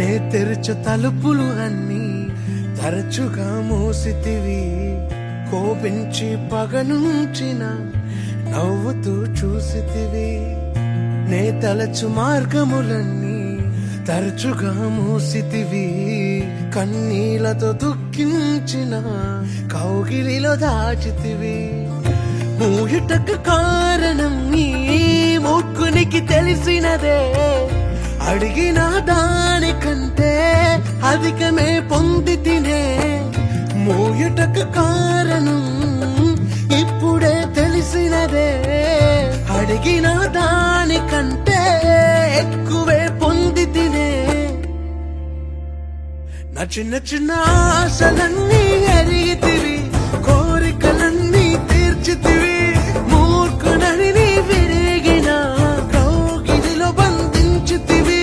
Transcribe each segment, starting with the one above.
నే తెరుచు తలుపులు అన్నీ తరచుగా మూసితివి. కోపించి పగనుంచిన నవ్వుతూ చూసితివి. నే తలచు మార్గములన్నీ తరచుగా మూసితివి. కన్నీళ్లతో దుఃఖించిన కౌగిలిలో దాచితివి. మూయుటకు కారణం నీ మూర్ఖునికి తెలిసినదే. అడిగిన దానికంటే అధికమే పొంది తినే. మూయుటకు కారణం ఇప్పుడే తెలిసినదే. అడిగిన దానికంటే ఎక్కువే పొంది తినే. నా చిన్న చిన్న ఆశలన్నీ ఎరిగితివి. కోరికలన్నీ తీర్చితివి. మూర్ఖుడని నీ విరిగిన కౌగిలిలో బంధించితివి.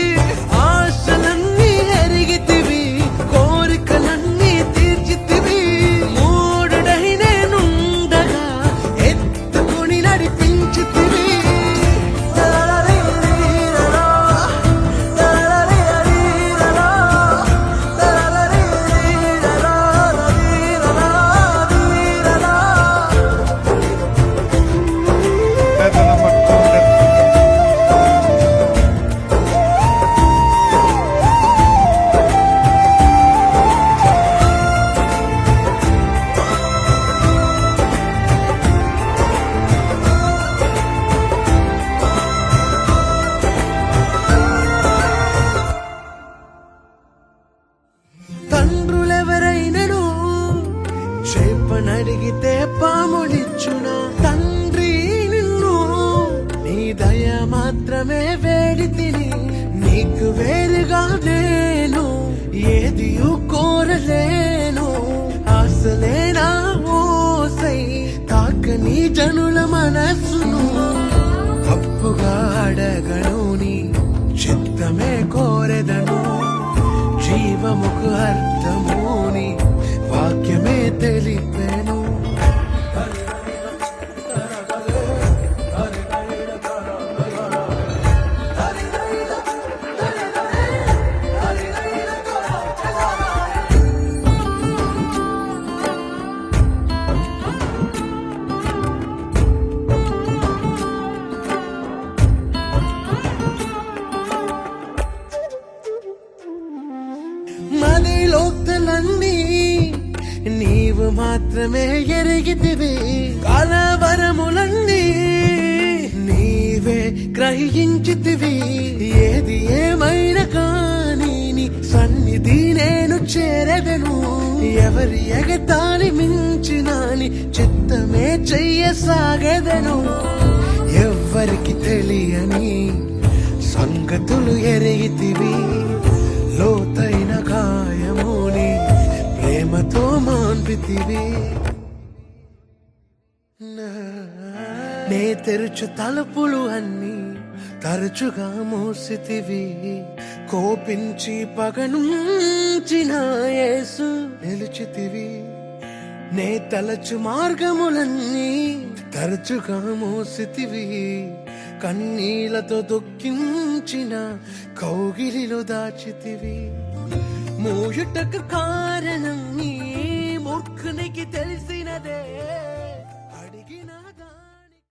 ఆశలన్నీ ఎరిగితివి. కోరికలన్నీ తీర్చితివి. మూడుడై నేనుండగా ఎత్తుకుని నడిపించితివి. తండ్రులెవరైనను చేపనడిగితే పాములిచ్చునా. తండ్రి నిన్ను నీ దయ మాత్రమే వేడి తిని. నీకు వేరుగా నేను ఏదియూ కోరలేను. ఆశలేనా ఓసై తాకని జనుల మనస్సును. తప్పుగా అడగను నీ చిత్తమే కోరెదను. జీవముకు అర్థముని వాక్యమే తెలిపెను. మనలోక్తలన్నీ నీవు మాత్రమే ఎరిగితివి. కలవరములన్నీ నీవే గ్రహించితివి. ఏది ఏమైనా కానీ నీ సన్నిధి నేను చేరదను. ఎవరి ఎగతాళి మించిన నీ చిత్తమే చెయ్యసాగదను. ఎవ్వరికి తెలియని సంగతులు ఎరిగితివి. లోతైన గాయముని ప్రేమతో మాన్పితివి. నే తెరుచు తలుపులు అన్నీ తరచుగా మూసితివి. కోపించి పగనుంచిన యేసు నిలిచితివి. నే తలచు మార్గములన్నీ తరచుగా మూసితివి. కన్నీళ్లతో దుఃఖించిన కౌగిలిలో దాచితివి. మూయుటకు కారణం నీ మూర్ఖునికి తెలిసినదే.